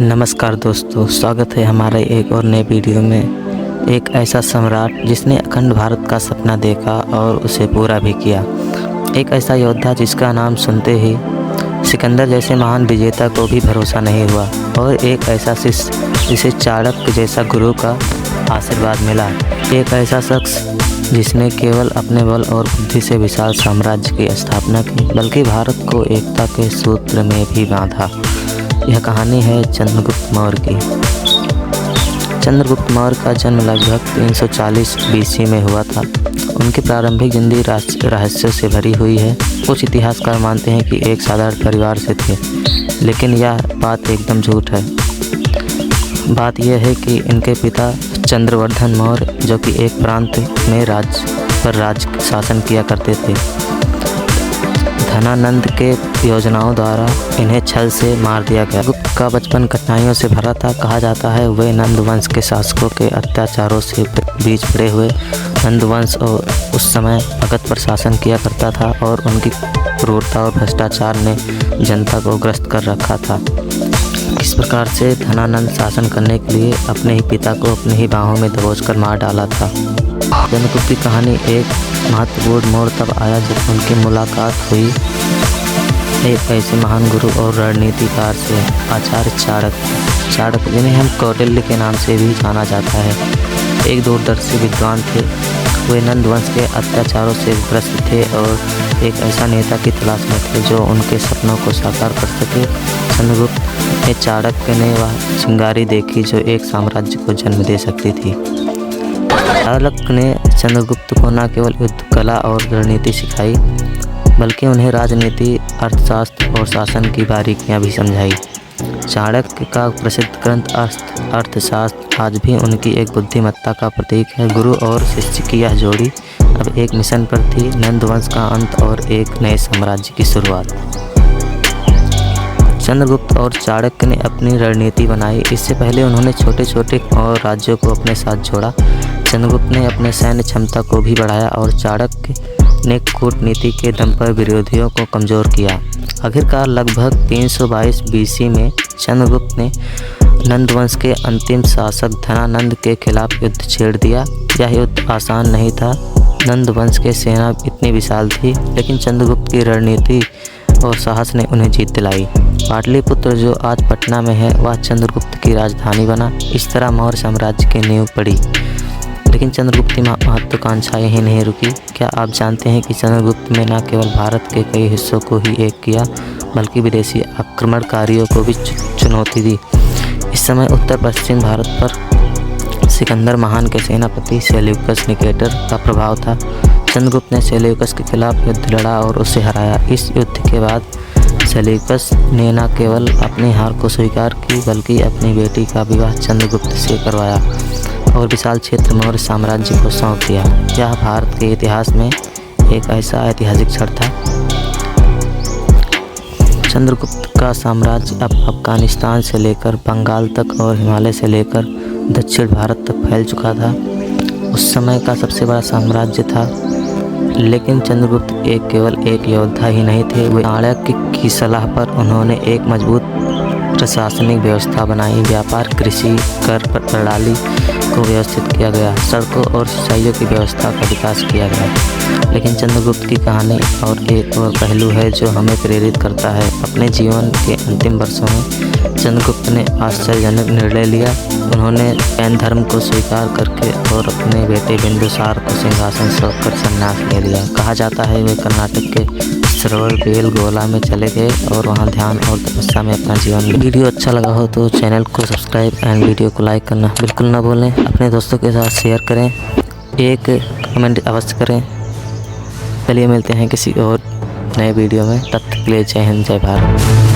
नमस्कार दोस्तों, स्वागत है हमारे एक और नए वीडियो में। एक ऐसा सम्राट जिसने अखंड भारत का सपना देखा और उसे पूरा भी किया। एक ऐसा योद्धा जिसका नाम सुनते ही सिकंदर जैसे महान विजेता को भी भरोसा नहीं हुआ, और एक ऐसा शिष्य जिसे चाणक्य जैसा गुरु का आशीर्वाद मिला। एक ऐसा शख्स जिसने केवल अपने बल और बुद्धि से विशाल साम्राज्य की स्थापना की, बल्कि भारत को एकता के सूत्र में भी बांधा। यह कहानी है चंद्रगुप्त मौर्य की। चंद्रगुप्त मौर्य का जन्म लगभग 340 BC में हुआ था। उनकी प्रारंभिक जिंदगी रहस्यों से भरी हुई है। कुछ इतिहासकार मानते हैं कि एक साधारण परिवार से थे, लेकिन यह बात एकदम झूठ है। बात यह है कि इनके पिता चंद्रवर्धन मौर्य, जो कि एक प्रांत में राज्य शासन किया करते थे, धनानंद के योजनाओं द्वारा इन्हें छल से मार दिया गया। गुप्त का बचपन कठिनाइयों से भरा था। कहा जाता है वे नंद वंश के शासकों के अत्याचारों से बीच पड़े हुए। नंद वंश उस समय भगत पर शासन किया करता था, और उनकी क्रूरता और भ्रष्टाचार ने जनता को ग्रस्त कर रखा था। इस प्रकार से धनानंद शासन करने के लिए अपने ही पिता को अपने ही बाहों में दबोचकर मार डाला था। चंद्रगुप्त की कहानी एक महत्वपूर्ण मोड़ तब आया जब उनकी मुलाकात हुई एक ऐसे महान गुरु और रणनीतिकार से, आचार्य चाणक्य, जिन्हें हम कौटिल्य के नाम से भी जाना जाता है। एक दूरदर्शी विद्वान थे। वे नंद वंश के अत्याचारों से ग्रस्त थे और एक ऐसा नेता की तलाश में थे जो उनके सपनों को साकार कर सके। चंद्रगुप्त ने चाणक्य ने वह चिंगारी देखी जो एक साम्राज्य को जन्म दे सकती थी। चाणक्य ने चंद्रगुप्त को न केवल युद्ध कला और रणनीति सिखाई, बल्कि उन्हें राजनीति, अर्थशास्त्र और शासन की बारीकियां भी समझाई। चाणक्य का प्रसिद्ध ग्रंथ अर्थशास्त्र आज भी उनकी एक बुद्धिमत्ता का प्रतीक है। गुरु और शिष्य की यह जोड़ी अब एक मिशन पर थी, नंद वंश का अंत और एक नए साम्राज्य की शुरुआत। चंद्रगुप्त और चाणक्य ने अपनी रणनीति बनाई। इससे पहले उन्होंने छोटे छोटे और राज्यों को अपने साथ जोड़ा। चंद्रगुप्त ने अपने सैन्य क्षमता को भी बढ़ाया और चाणक्य ने कूटनीति के दम पर विरोधियों को कमज़ोर किया। आखिरकार लगभग 322 BC में चंद्रगुप्त ने नंद वंश के अंतिम शासक धनानंद के खिलाफ युद्ध छेड़ दिया। यह युद्ध आसान नहीं था। नंद वंश की सेना इतनी विशाल थी, लेकिन चंद्रगुप्त की रणनीति और साहस ने उन्हें जीत दिलाई। पाटलिपुत्र, जो आज पटना में है, वह चंद्रगुप्त की राजधानी बना। इस तरह मौर्य साम्राज्य की नींव पड़ी। लेकिन चंद्रगुप्त की महत्वाकांक्षा यहीं नहीं रुकी। क्या आप जानते हैं कि चंद्रगुप्त ने न केवल भारत के कई हिस्सों को ही एक किया, बल्कि विदेशी आक्रमणकारियों को भी चुनौती दी। इस समय उत्तर पश्चिम भारत पर सिकंदर महान के सेनापति सेल्यूकस निकेटर का प्रभाव था। चंद्रगुप्त ने सेल्यूकस के खिलाफ युद्ध लड़ा और उसे हराया। इस युद्ध के बाद सेल्यूकस ने न केवल अपनी हार को स्वीकार की, बल्कि अपनी बेटी का विवाह चंद्रगुप्त से करवाया और विशाल क्षेत्र मौर्य साम्राज्य को सौंप दिया। यह भारत के इतिहास में एक ऐसा ऐतिहासिक क्षण था। चंद्रगुप्त का साम्राज्य अब अफगानिस्तान से लेकर बंगाल तक और हिमालय से लेकर दक्षिण भारत तक फैल चुका था। उस समय का सबसे बड़ा साम्राज्य था। लेकिन चंद्रगुप्त केवल एक योद्धा ही नहीं थे। वे चाणक्य की सलाह पर उन्होंने एक मजबूत प्रशासनिक व्यवस्था बनाई। व्यापार, कृषि, कर प्रणाली को व्यवस्थित किया गया। सड़कों और सिंचाइयों की व्यवस्था का विकास किया गया। लेकिन चंद्रगुप्त की कहानी और एक और पहलू है जो हमें प्रेरित करता है। अपने जीवन के अंतिम वर्षों में चंद्रगुप्त ने आश्चर्यजनक निर्णय लिया। उन्होंने जैन धर्म को स्वीकार करके और अपने बेटे बिंदुसार को सिंहासन सौंपकर संन्यास ले लिया। कहा जाता है वे कर्नाटक के श्रवणबेलगोला में चले गए और वहां ध्यान और तपस्या में अपना जीवन। वीडियो अच्छा लगा हो तो चैनल को सब्सक्राइब एंड वीडियो को लाइक करना बिल्कुल ना भूलें। अपने दोस्तों के साथ शेयर करें, एक कमेंट अवश्य करें। चलिए मिलते हैं किसी और नए वीडियो में। तब तक के लिए जय हिंद, जय भारत।